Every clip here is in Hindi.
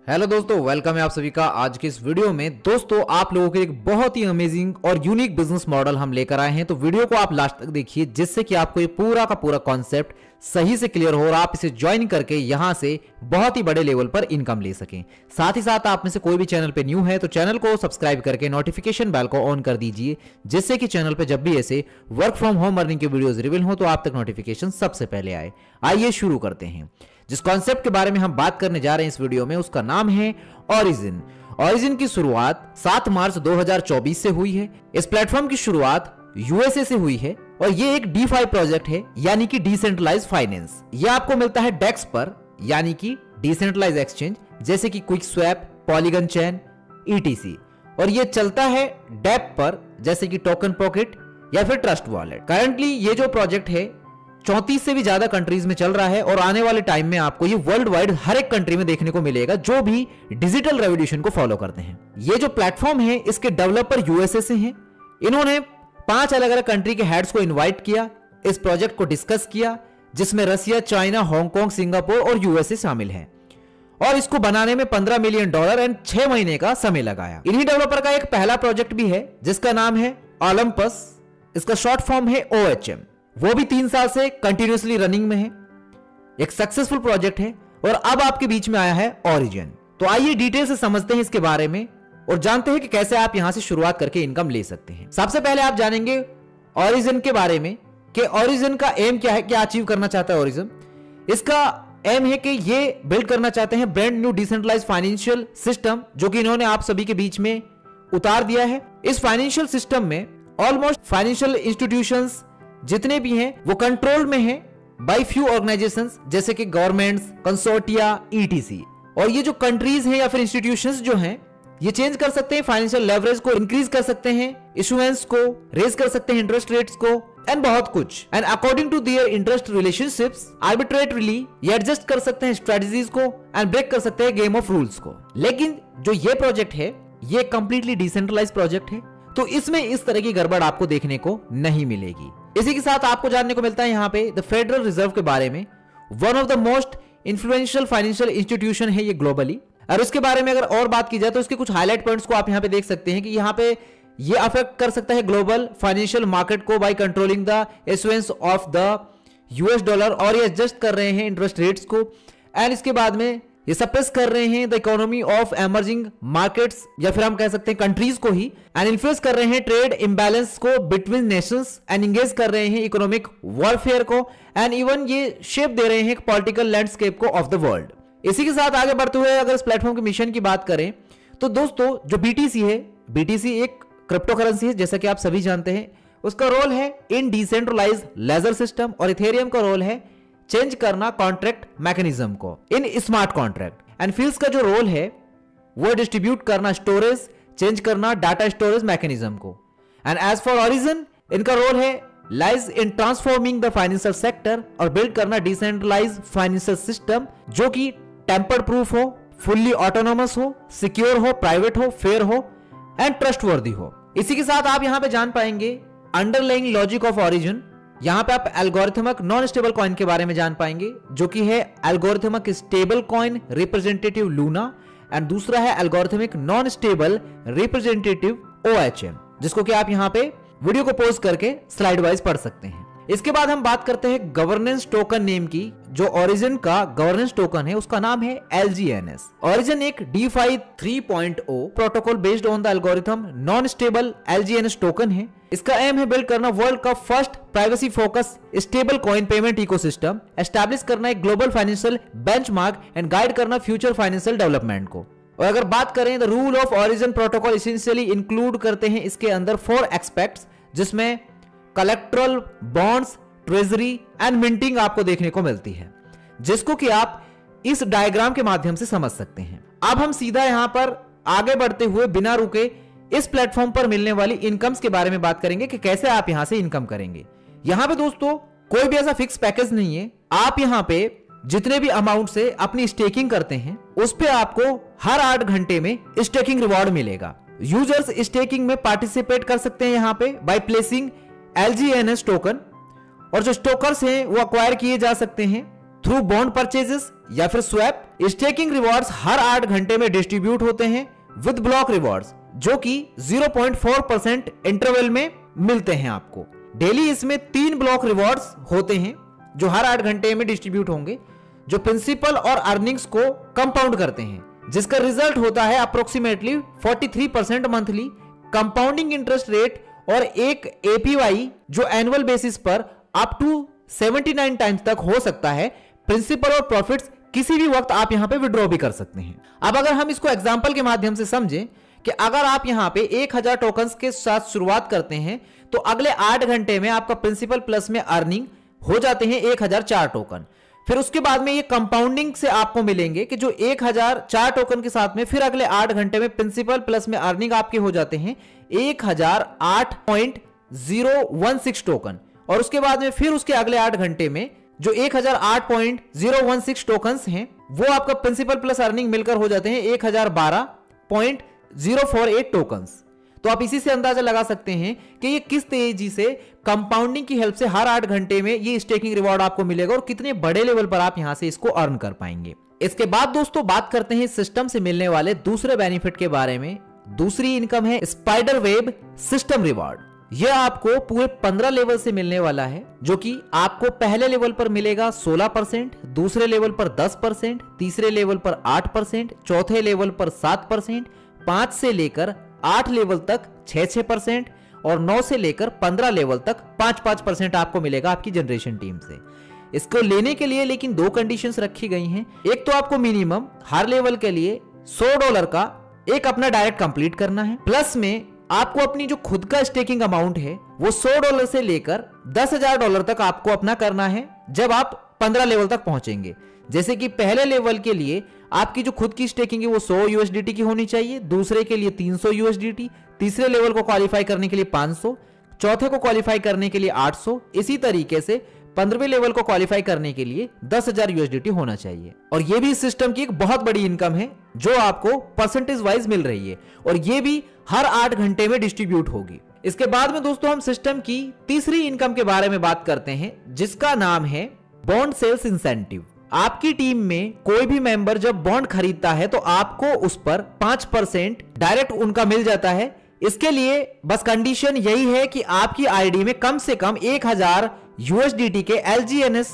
हेलो दोस्तों, वेलकम है आप सभी का आज के इस वीडियो में। दोस्तों, आप लोगों के लिए एक बहुत ही अमेजिंग और यूनिक बिजनेस मॉडल हम लेकर आए हैं, तो वीडियो को आप लास्ट तक देखिए जिससे कि आपको ये पूरा का पूरा कॉन्सेप्ट सही से क्लियर हो और आप इसे ज्वाइन करके यहां से बहुत ही बड़े लेवल पर इनकम ले सकें। साथ ही साथ आप में से कोई भी चैनल पे न्यू है तो चैनल को सब्सक्राइब करके नोटिफिकेशन बेल को ऑन कर दीजिए, जिससे कि चैनल पे जब भी ऐसे वर्क फ्रॉम होम अर्निंग के वीडियोस रिवील हो तो आप तक नोटिफिकेशन सबसे पहले आए। आइए शुरू करते हैं। जिस कॉन्सेप्ट के बारे में हम बात करने जा रहे हैं इस वीडियो में, उसका नाम है ओरिजिन। ओरिजिन की शुरुआत 7 मार्च 2024 से हुई है। इस प्लेटफॉर्म की शुरुआत यूएसए से हुई है और ये एक DeFi प्रोजेक्ट है, यानी कि डिसेंट्रलाइज फाइनेंस। ये आपको मिलता है डेक्स पर, यानी कि डिसेंट्रलाइज एक्सचेंज, जैसे कि quick swap, polygon chain, ETC। और ये चलता है डेप पर, जैसे कि टोकन पॉकेट या फिर ट्रस्ट वॉलेट। करंटली ये जो प्रोजेक्ट है 34 से भी ज्यादा कंट्रीज में चल रहा है और आने वाले टाइम में आपको ये वर्ल्ड वाइड हर एक कंट्री में देखने को मिलेगा जो भी डिजिटल रेवोल्यूशन को फॉलो करते हैं। ये जो प्लेटफॉर्म है इसके डेवलपर यूएसए से हैं। इन्होंने 5 अलग अलग कंट्री के हेड्स को इनवाइट किया, इस प्रोजेक्ट को डिस्कस किया, जिसमें रसिया, चाइना, हांगकांग, सिंगापुर और यूएसए शामिल है। और इसको बनाने में $15 मिलियन एंड 6 महीने का समय लगाया। इन्हीं डेवलपर का एक पहला प्रोजेक्ट भी है जिसका नाम है ओलंपस। इसका शॉर्ट फॉर्म है OHM। वो भी 3 साल से कंटिन्यूअसली रनिंग में है, एक सक्सेसफुल प्रोजेक्ट है और अब आपके बीच में आया है ओरिजिन। तो आइए डिटेल से समझते हैं इसके बारे में और जानते हैं कि कैसे आप यहां से शुरुआत करके इनकम ले सकते हैं। सबसे पहले आप जानेंगे ओरिजिन के बारे में कि ओरिजिन का एम क्या है, क्या अचीव करना चाहता है ओरिजिन। इसका एम है कि ये बिल्ड करना चाहते हैं brand new decentralise financial system, जो कि इन्होंने आप सभी के बीच में उतार दिया है। इस फाइनेंशियल सिस्टम में ऑलमोस्ट फाइनेंशियल इंस्टीट्यूशंस जितने भी हैं वो कंट्रोल में हैं बाय फ्यू ऑर्गेनाइजेशंस, जैसे कि गवर्नमेंट्स, कंसोर्टिया, ETC। और ये जो कंट्रीज हैं या फिर इंस्टीट्यूशंस जो हैं ये चेंज कर सकते हैं, फाइनेंशियल लेवरेज को इंक्रीज कर सकते हैं, इशुएंस को रेज कर सकते हैं, इंटरेस्ट रेट्स को एंड बहुत कुछ। And according to their interest relationships arbitrarily ये एडजस्ट कर सकते हैं स्ट्रेटजीज को एंड ब्रेक कर सकते हैं गेम ऑफ रूल्स को। लेकिन जो ये प्रोजेक्ट है ये कंप्लीटली डिसेंट्रलाइज प्रोजेक्ट है, तो इसमें इस तरह की गड़बड़ आपको देखने को नहीं मिलेगी। इसी के साथ आपको जानने को मिलता है यहाँ पे द फेडरल रिजर्व के बारे में। One of the most influential financial institution है ये ग्लोबली। और उसके बारे में अगर और बात की जाए तो इसके कुछ हाईलाइट पॉइंट्स को आप यहाँ पे देख सकते हैं कि यहाँ पे ये अफेक्ट कर सकता है ग्लोबल फाइनेंशियल मार्केट को by controlling the issuance of the US dollar, और ये एडजस्ट कर रहे हैं इंटरेस्ट रेट्स को। एंड इसके बाद में ये सप्रेस कर रहे हैं the economy of emerging markets, या फिर हम कह सकते हैं कंट्रीज को ही, एंड इन्फ्लुएंस कर रहे हैं ट्रेड इम्बैलेंस को बिटवीन नेशंस, एंड इंगेज कर रहे हैं इकोनॉमिक वॉरफेयर को, एंड इवन ये शेप दे रहे हैं पॉलिटिकल लैंडस्केप को ऑफ द वर्ल्ड। इसी के साथ आगे बढ़ते हुए अगर इस प्लेटफॉर्म के मिशन की बात करें तो दोस्तों जो BTC है, BTC एक क्रिप्टो करेंसी है जैसा कि आप सभी जानते हैं। उसका रोल है इन डिसेंट्रलाइज लेजर सिस्टम, और इथेरियम का रोल है चेंज करना कॉन्ट्रैक्ट मैकेनिज्म को इन स्मार्ट कॉन्ट्रैक्ट। एंड फिल्स का जो रोल है वो डिस्ट्रीब्यूट करना स्टोरेज, चेंज करना डाटा स्टोरेज मैकेनिज्म को। एंड एज फॉर ओरिजिन इनका रोल है lies in transforming the financial sector और बिल्ड करना डिसेंट्रलाइज फाइनेंशियल सिस्टम जो कि टेम्पर्ड प्रूफ हो, फुल्ली ऑटोनोमस हो, सिक्योर हो, प्राइवेट हो, फेयर हो एंड ट्रस्टवर्दी हो। इसी के साथ आप यहां पे जान पाएंगे अंडरलाइंग लॉजिक ऑफ ओरिजिन। यहां पे आप एल्गोरिथमिक नॉन स्टेबल कॉइन के बारे में जान पाएंगे, जो कि है algorithmic stable coin representative Luna, and दूसरा है algorithmic non stable representative OHM, जिसको कि आप यहां पे वीडियो को पॉज करके स्लाइड वाइज पढ़ सकते हैं। इसके बाद हम बात करते हैं गवर्नेंस टोकन नेम की। जो ओरिजिन का गवर्नेंस टोकन है उसका नाम है LGNS। ओरिजिन एक DeFi 3.0 protocol based on the algorithm non stable LGNS token है। इसका एम है बिल्ड करना वर्ल्ड का first privacy focus stable coin payment ecosystem, establish करना एक global financial benchmark and guide करना फ्यूचर फाइनेंशियल डेवलपमेंट को। और अगर बात करें the rule of origin protocol essentially include करते हैं इसके अंदर 4 एस्पेक्ट्स, जिसमें collateral, bonds, treasury and minting आपको देखने को मिलती है, जिसको कि आप इस डायग्राम के माध्यम से समझ सकते हैं। अब हम सीधा यहां पर आगे बढ़ते हुए बिना रुके इस प्लेटफॉर्म पर मिलने वाली इनकम्स के बारे में बात करेंगे कि कैसे आप यहां से इनकम करेंगे। यहां पे दोस्तों कोई भी ऐसा फिक्स पैकेज नहीं है। आप यहां पे जितने भी अमाउंट से अपनी स्टेकिंग करते हैं उस पे आपको हर 8 घंटे में स्टेकिंग रिवॉर्ड मिलेगा। यूजर्स स्टेकिंग में पार्टिसिपेट कर सकते हैं यहां पे बाय प्लेसिंग LGNS टोकन, और जो स्टोकर्स हैं वो अक्वायर किए जा सकते हैं थ्रू बॉन्ड परचेजेस या फिर स्वैप। स्टेकिंग रिवॉर्ड्स हर 8 घंटे में डिस्ट्रीब्यूट होते हैं विद ब्लॉक रिवॉर्ड्स, जो कि 0.4% इंटरवल में मिलते हैं आपको। डेली इसमें 3 ब्लॉक रिवॉर्ड्स होते हैं जो हर 8 घंटे में डिस्ट्रीब्यूट होंगे, जो प्रिंसिपल और अर्निंग्स को कंपाउंड करते हैं, जिसका रिजल्ट होता है approximately 43% monthly compounding interest rate और एक एपीवाई जो एनुअल बेसिस पर अप टू 79 टाइम्स तक हो सकता है। प्रिंसिपल और प्रॉफिट्स किसी भी वक्त आप यहां पे विड्रॉ भी कर सकते हैं। अब अगर हम इसको एग्जांपल के माध्यम से समझें कि अगर आप यहां पे 1000 टोकन्स के साथ शुरुआत करते हैं तो अगले 8 घंटे में आपका प्रिंसिपल प्लस में अर्निंग हो जाते हैं 1004 टोकन। फिर उसके बाद में ये कंपाउंडिंग से आपको मिलेंगे कि जो 1004 टोकन के साथ में फिर अगले 8 घंटे में प्रिंसिपल प्लस में अर्निंग आपके हो जाते हैं 1008.016 टोकन। और उसके बाद में फिर उसके अगले 8 घंटे में जो 1008.016 टोकन्स हैं वो आपका प्रिंसिपल प्लस अर्निंग मिलकर हो जाते हैं 1012.048 टोकन्स। तो आप इसी से अंदाजा लगा सकते हैं कि ये किस तेजी से कंपाउंडिंग की हेल्प से हर 8 घंटे में ये स्टेकिंग रिवॉर्ड आपको मिलेगा और कितने बड़े लेवल पर आप यहां से इसको अर्न कर पाएंगे। इसके बाद दोस्तों बात करते हैं सिस्टम से मिलने वाले दूसरे बेनिफिट के बारे में। दूसरी इनकम है स्पाइडर वेब सिस्टम रिवॉर्ड। यह आपको पूरे 15 लेवल से मिलने वाला है, जो कि आपको पहले लेवल पर मिलेगा 16%, दूसरे लेवल पर 10%, तीसरे लेवल पर 8%, चौथे लेवल पर 7%, 5 से लेकर 8 लेवल तक 6% और 9 से लेकर 15 लेवल तक 5% आपको मिलेगा आपकी जनरेशन टीम से। इसको लेने के लिए लेकिन 2 कंडीशंस रखी गई हैं। एक तो आपको मिनिमम हर लेवल के लिए $100 का एक अपना डायरेक्ट कंप्लीट करना है, प्लस में आपको अपनी जो खुद का स्टेकिंग अमाउंट है वो $100 से लेकर $10,000 तक आपको अपना करना है जब आप 15 लेवल तक पहुंचेंगे। जैसे कि पहले लेवल के लिए आपकी जो खुद की स्टेकिंग है वो 100 USDT की होनी चाहिए, दूसरे के लिए 300 USDT, तीसरे लेवल को क्वालिफाई करने के लिए 500, चौथे को क्वालिफाई करने के लिए 800, इसी तरीके से 15वें लेवल को क्वालिफाई करने के लिए 10,000 USDT होना चाहिए। और ये भी इस सिस्टम की एक बहुत बड़ी इनकम है जो आपको परसेंटेज वाइज मिल रही है और ये भी हर 8 घंटे में डिस्ट्रीब्यूट होगी। इसके बाद में दोस्तों हम सिस्टम की तीसरी इनकम के बारे में बात करते हैं, जिसका नाम है बॉन्ड सेल्स इंसेंटिव। आपकी टीम में कोई भी मेंबर जब बॉन्ड खरीदता है तो आपको उस पर 5% डायरेक्ट उनका मिल जाता है। इसके लिए बस कंडीशन यही है कि आपकी आईडी में कम से कम 1000 USDT के LGNS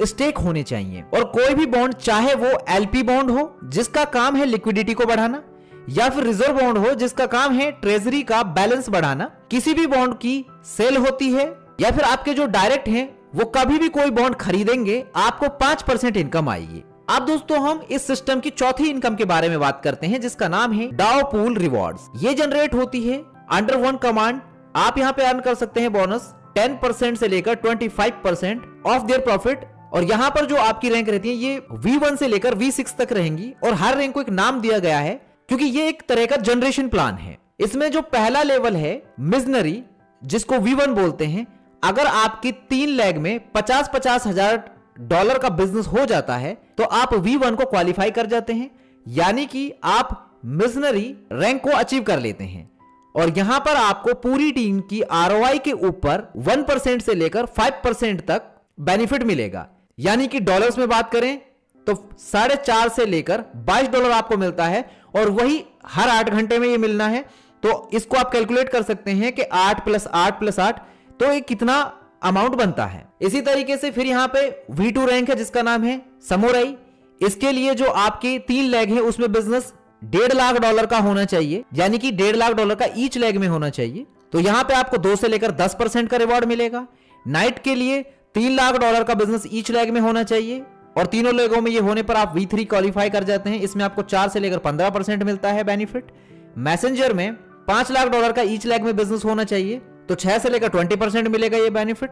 स्टेक होने चाहिए। और कोई भी बॉन्ड, चाहे वो LP बॉन्ड हो जिसका काम है लिक्विडिटी को बढ़ाना, या फिर रिजर्व बॉन्ड हो जिसका काम है ट्रेजरी का बैलेंस बढ़ाना, किसी भी बॉन्ड की सेल होती है या फिर आपके जो डायरेक्ट हैं वो कभी भी कोई बॉन्ड खरीदेंगे आपको 5% इनकम आएगी। अब दोस्तों हम इस सिस्टम की चौथी इनकम के बारे में बात करते हैं, जिसका नाम है डाओ पूल रिवॉर्ड्स। ये जनरेट होती है अंडर वन कमांड। आप यहां पे अर्न कर सकते हैं बोनस 10% से लेकर 25% ऑफ देयर प्रॉफिट। और यहां पर जो आपकी रैंक रहती है ये V1 से लेकर V6 तक रहेंगी और हर रैंक को एक नाम दिया गया है क्योंकि ये एक तरह का जनरेशन प्लान है। इसमें जो पहला लेवल है मिशनरी, जिसको V1 बोलते हैं, अगर आपकी 3 लेग में 50-50 हजार डॉलर का बिजनेस हो जाता है तो आप V1 को क्वालिफाई कर जाते हैं, यानी कि आप मिशनरी रैंक को अचीव कर लेते हैं। और यहां पर आपको पूरी टीम की ROI के ऊपर 1% से लेकर 5% तक बेनिफिट मिलेगा। यानी कि डॉलर्स में बात करें तो 4.5 से लेकर $22 आपको मिलता है और वही हर 8 घंटे में ये मिलना है। तो इसको आप कैलकुलेट कर सकते हैं कि 8 + 8 + 8 तो ये कितना अमाउंट बनता है। इसी तरीके से फिर यहां पे V2 रैंक है जिसका नाम है समुराई। इसके लिए जो आपकी 3 लेग है उसमें बिजनेस $1.5 लाख का होना चाहिए, यानी कि $1.5 लाख का ईच लेग में होना चाहिए। तो यहां पे आपको 2 से लेकर 10% का रिवॉर्ड मिलेगा। नाइट के लिए $3 लाख का बिजनेस ईच लेग में होना चाहिए और तीनों लेगों में ये होने पर आप V3 क्वालिफाई कर जाते हैं। इसमें आपको 4 से लेकर 15% मिलता है बेनिफिट। मैसेंजर में $5 लाख का ईच लेग में बिजनेस होना चाहिए तो 6 से लेकर 20% मिलेगा ये बेनिफिट।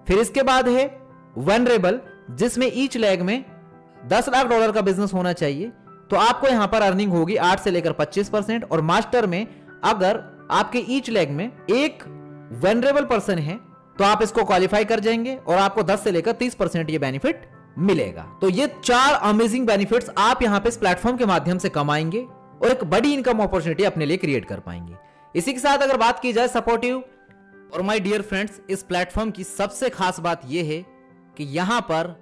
फिर इसके बाद है वनरेबल, जिसमें ईच लेग में $10 लाख का बिजनेस होना चाहिए तो आपको यहां पर अर्निंग होगी 8 से लेकर 25%। और मास्टर में अगर आपके ईच लेग में एक वनरेबल पर्सन है तो आप इसको क्वालिफाई कर जाएंगे और आपको 10 से लेकर 30% ये बेनिफिट मिलेगा। तो ये 4 अमेजिंग बेनिफिट्स आप यहां पे इस प्लेटफॉर्म के माध्यम से कमाएंगे और एक बड़ी इनकम अपॉर्चुनिटी अपने लिए क्रिएट कर पाएंगे। इसी के साथ अगर बात की जाए सपोर्टिव और माय डियर फ्रेंड्स, इस प्लेटफॉर्म की सबसे खास बात यह है कि यहां पर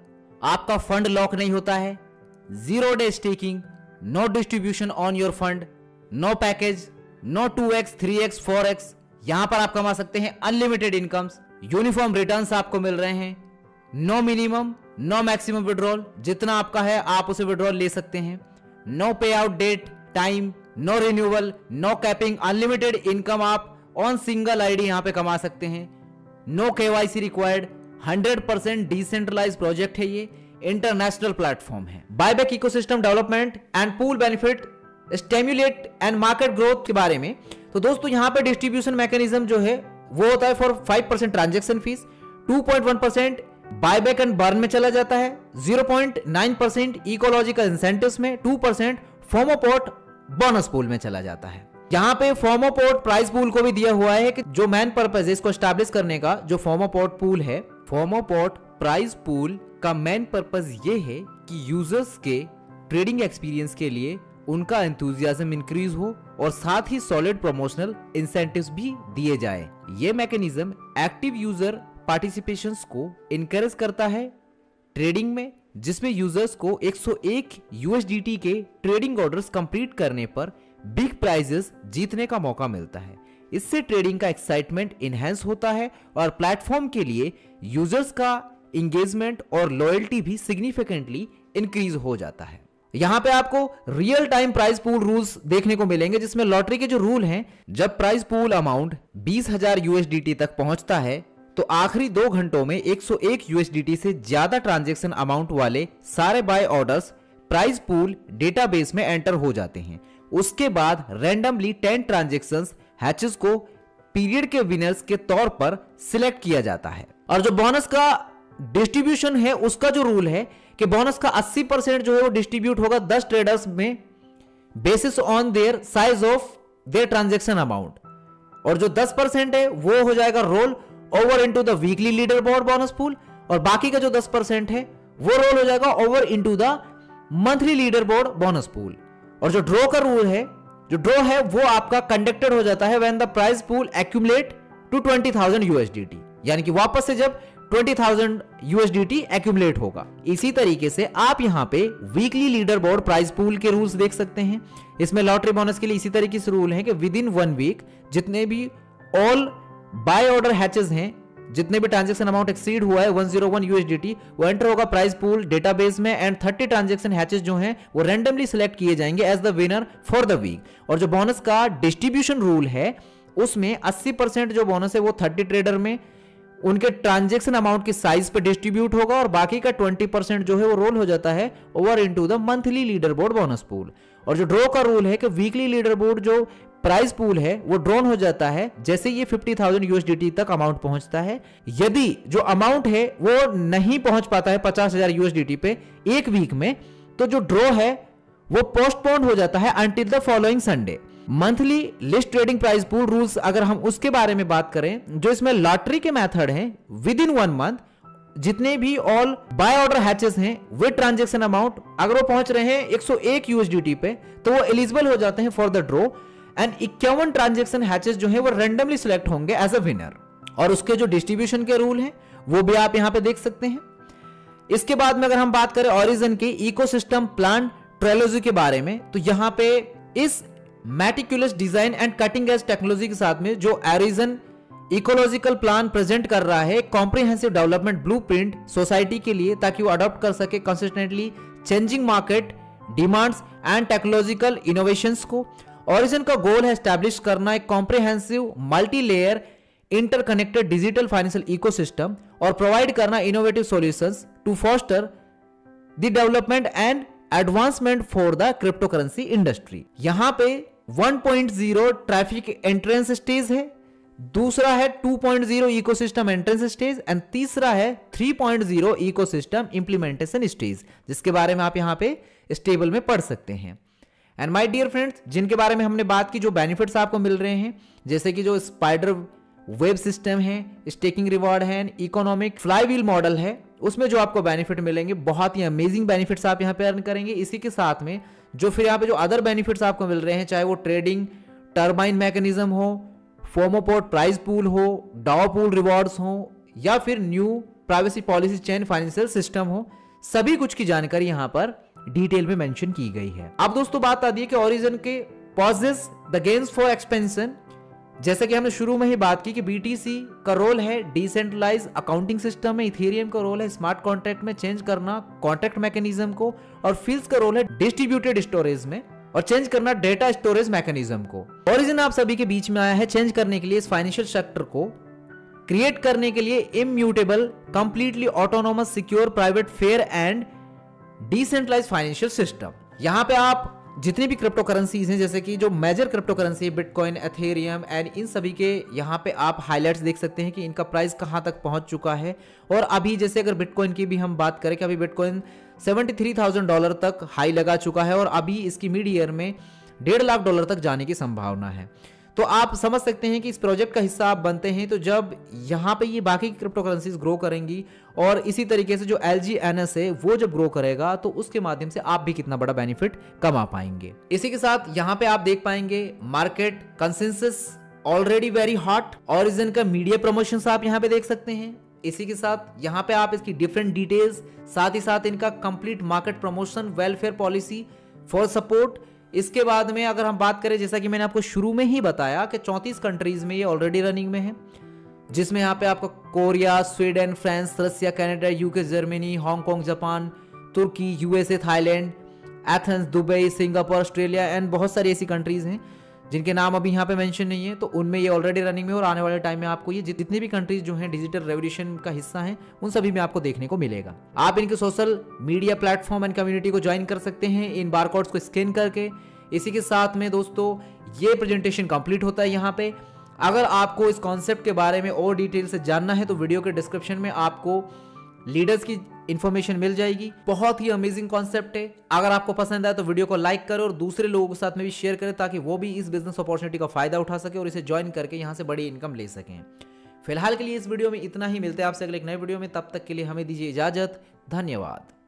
आपका फंड लॉक नहीं होता है, 0 day staking, no distribution on your fund, no package, no 2x 3x 4x। यहां पर आप कमा सकते हैं अनलिमिटेड इनकम्स, यूनिफॉर्म रिटर्न्स आपको मिल रहे हैं, no minimum no maximum withdrawal, जितना आपका है आप उसे विड्रॉल ले सकते हैं, no pay out date time, no renewal, no capping, unlimited income आप ऑन सिंगल आईडी यहां पे कमा सकते हैं, no KYC required, 100% decentralised project है, ये इंटरनेशनल प्लेटफॉर्म है। Buyback ecosystem development and pool benefit stimulate and market growth के बारे में, तो दोस्तों यहां पे डिस्ट्रीब्यूशन मैकेनिज्म जो है वो होता है for 5% transaction fees, 2.1% buyback and burn में चला जाता है, 0.9% इकोलॉजिकल इंसेंटिव्स में, 2% फोमोपोर्ट बोनस पूल में चला जाता है। यहां पे फोमोपोर्ट प्राइस पूल को भी दिया हुआ है कि जो मेन पर्पस है इसको एस्टैब्लिश करने का, जो फोमोपोर्ट पूल है, फोमोपोर्ट प्राइस पूल का मेन पर्पस ये है कि यूजर्स के ट्रेडिंग एक्सपीरियंस के लिए उनका एंथुजियाज्म इंक्रीज हो और साथ ही सॉलिड प्रमोशनल इंसेंटिव्स भी दिए जाए। ये मैकेनिज्म एक्टिव यूजर पार्टिसिपेशंस को इनकरेज करता है ट्रेडिंग में, जिसमें यूजर्स को 101 USDT के ट्रेडिंग ऑर्डर्स कंप्लीट करने पर बिग प्राइजेस जीतने का मौका मिलता है। इससे ट्रेडिंग का एक्साइटमेंट इनहेंस होता है और प्लेटफॉर्म के लिए यूजर्स का इंगेजमेंट और लॉयल्टी भी सिग्निफिकेंटली इंक्रीज हो जाता है। यहां पे आपको real time price pool rules देखने को मिलेंगे, जिसमें लॉटरी के जो रूल हैं, जब प्राइस पूल अमाउंट 20,000 USDT तक पहुंचता है तो आखिरी 2 घंटों में 101 USDT से ज्यादा ट्रांजैक्शन अमाउंट वाले सारे buy orders price pool database में एंटर हो जाते हैं। उसके बाद रैंडमली 10 ट्रांजैक्शंस हैचेस को पीरियड के विनर्स के तौर पर सिलेक्ट किया जाता है। और जो बोनस का डिस्ट्रीब्यूशन है उसका जो रूल है कि बोनस का 80% जो है वो डिस्ट्रीब्यूट होगा 10 ट्रेडर्स में basis on their size of their transaction amount, और जो 10% है वो हो जाएगा roll over into the weekly leader board bonus pool, और बाकी का जो 10% है वो रोल हो जाएगा over into the monthly leader board bonus pool. और जो ड्रॉ का रूल है, जो ड्रॉ है वो आपका कंडक्टेड हो जाता है when the price pool accumulate to 20,000 USDT, यानी कि वापस से जब 20,000 USDT एक्यूमुलेट होगा। इसी तरीके से आप यहां पे weekly leader board price pool के रूल्स देख सकते हैं। इसमें लॉटरी बोनस के लिए इसी तरीके से रूल है कि विद इन 1 वीक जितने भी ऑल बाय ऑर्डर हैचेस हैं, जितने भी ट्रांजैक्शन अमाउंट एक्सीड हुआ है 101 USDT, वो एंटर होगा प्राइस पूल डेटाबेस में, एंड 30 ट्रांजैक्शन हैचेस जो हैं वो रैंडमली सिलेक्ट किए जाएंगे as the winner for the week. और जो बोनस का डिस्ट्रीब्यूशन रूल है उसमें 80% जो बोनस है वो 30 ट्रेडर में उनके ट्रांजैक्शन अमाउंट के साइज पे डिस्ट्रीब्यूट होगा, और बाकी का 20% जो है वो रोल हो जाता है over into the monthly leader board bonus pool. और जो ड्रॉ का रूल है कि वीकली लीडर बोर्ड जो प्राइस पूल है वो ड्रॉन हो जाता है जैसे ये 50,000 USDT तक अमाउंट पहुंचता है। यदि जो अमाउंट है वो नहीं पहुंच पाता है 50,000 USDT पे एक वीक में, तो जो ड्रॉ है वो पोस्टपोन हो जाता है until the following Sunday. Monthly list trading price pool rules अगर हम उसके बारे में बात करें, जो इसमें लॉटरी के मेथड हैं, विद इन 1 मंथ जितने भी ऑल बाय ऑर्डर हैचेस हैं विद ट्रांजैक्शन अमाउंट अगर वो पहुंच रहे हैं 101 USDT पे, तो वो एलिजिबल हो जाते हैं for the draw, and 51 transaction hashes जो है वो रैंडमली सिलेक्ट होंगे एज अ विनर। और उसके जो डिस्ट्रीब्यूशन के रूल हैं वो भी आप यहां पे देख सकते हैं। इसके बाद में अगर हम बात करें ऑरिजिन के इकोसिस्टम प्लान ट्रेलॉजी के बारे में, तो यहां पे इस meticulous design and cutting edge technology के साथ में जो ऑरिजिन इकोलॉजिकल प्लान प्रेजेंट कर रहा है कॉम्प्रिहेंसिव डेवलपमेंट ब्लूप्रिंट सोसाइटी के लिए, ताकि वो अडॉप्ट कर सके consistently changing market demands and technological innovations को। ऑरिजिन का गोल है एस्टैब्लिश करना एक comprehensive multi layer interconnected digital financial ecosystem और प्रोवाइड करना innovative solutions to foster the development and advancement for the crypto currency industry. यहां पे 1.0 ट्रैफिक एंट्रेंस स्टेज है, दूसरा है 2.0 इकोसिस्टम एंट्रेंस स्टेज, एंड तीसरा है 3.0 इकोसिस्टम इंप्लीमेंटेशन स्टेज, जिसके बारे में आप यहां पे इस टेबल में पढ़ सकते हैं। एंड माय डियर फ्रेंड्स, जिनके बारे में हमने बात की, जो बेनिफिट्स आपको मिल रहे हैं, जैसे कि जो स्पाइडर वेब सिस्टम है, स्टेकिंग रिवॉर्ड है, इकोनॉमिक फ्लाईव्हील मॉडल है, उसमें जो आपको बेनिफिट मिलेंगे बहुत ही अमेजिंग बेनिफिट्स आप यहाँ पे अर्न करेंगे। इसी के साथ में जो फिर यहाँ पे जो अदर बेनिफिट्स आपको मिल रहे हैं, चाहे वो ट्रेडिंग टर्बाइन मैकेनिज्म हो, फोमोपोर्ट प्राइस पूल हो, डाओ पूल रिवॉर्ड्स हो, या फिर new privacy policy chain financial system हो, सभी कुछ की जानकारी यहाँ पर डिटेल में मेंशन की गई है। अब दोस्तों बात आती है कि ओरिजिन के poses the gains for expansion. जैसा कि हमने शुरू में ही बात की कि बीटीसी का रोल है डिसेंट्रलाइज अकाउंटिंग सिस्टम में, इथेरियम का रोल है स्मार्ट कॉन्ट्रैक्ट में चेंज करना कॉन्ट्रैक्ट मैकेनिज्म को, और फिल्स का रोल है डिस्ट्रीब्यूटेड स्टोरेज में और चेंज करना डेटा स्टोरेज मैकेनिज्म को। ओरिजिन आप सभी के बीच में आया है चेंज करने के लिए इस फाइनेंशियल सेक्टर को क्रिएट करने के लिए immutable, completely autonomous, secure, private, fair and decentralise financial system. यहां पे आप जितनी भी क्रिप्टो करेंसीज हैं, जैसे कि जो major crypto currency bitcoin, ethereum and इन सभी के यहाँ पे आप हाइलाइट्स देख सकते हैं कि इनका प्राइस कहाँ तक पहुंच चुका है। और अभी जैसे अगर बिटकॉइन की भी हम बात करें कि अभी बिटकॉइन $73,000 तक हाई लगा चुका है और अभी इसकी मिड ईयर में $1.5 लाख तक जाने की संभावना है। तो आप समझ सकते हैं कि इस प्रोजेक्ट का हिस्सा आप बनते हैं तो जब यहाँ पे ये बाकी क्रिप्टो करेंसीज ग्रो करेंगी और इसी तरीके से जो LGNS है वो जब ग्रो करेगा तो उसके माध्यम से आप भी कितना बड़ा बेनिफिट कमा पाएंगे। इसी के साथ यहाँ पे आप देख पाएंगे market consensus already very hot. Origin का मीडिया प्रमोशंस आप यहाँ पे देख सकते हैं। इसी के साथ यहाँ पे आप इसकी डिफरेंट डिटेल्स, साथ ही साथ इनका complete market promotion, welfare policy for support. इसके बाद में अगर हम बात करें, जैसा कि मैंने आपको शुरू में ही बताया कि 34 कंट्रीज में ये ऑलरेडी रनिंग में है, जिसमें यहाँ पे आपका Korea, Sweden, France, Russia, Canada, UK, Germany, Hong Kong, Japan, Turkey, USA, Thailand, Athens, Dubai, Singapore, Australia and बहुत सारी ऐसी कंट्रीज हैं जिनके नाम अभी यहाँ पे मेंशन नहीं है। तो उनमें ये ऑलरेडी रनिंग में और आने वाले टाइम में आपको ये जितनी भी कंट्रीज जो हैं डिजिटल रेवोल्यूशन का हिस्सा हैं उन सभी में आपको देखने को मिलेगा। आप इनके social media platform and community को ज्वाइन कर सकते हैं इन बारकोड्स को स्कैन करके। इसी के साथ में दोस्तों ये प्रेजेंटेशन कंप्लीट होता है यहाँ पे। अगर आपको इस कॉन्सेप्ट के बारे में और डिटेल से जानना है तो वीडियो के डिस्क्रिप्शन में आपको लीडर्स की इंफॉर्मेशन मिल जाएगी। बहुत ही अमेजिंग कॉन्सेप्ट है। अगर आपको पसंद आए तो वीडियो को लाइक करें और दूसरे लोगों के साथ में भी शेयर करें ताकि वो भी इस बिजनेस अपॉर्चुनिटी का फायदा उठा सके और इसे ज्वाइन करके यहाँ से बड़ी इनकम ले सकें। फिलहाल के लिए इस वीडियो में इतना ही। मिलते हैं आपसे अगले एक नए वीडियो में, तब तक के लिए हमें दीजिए इजाजत। धन्यवाद।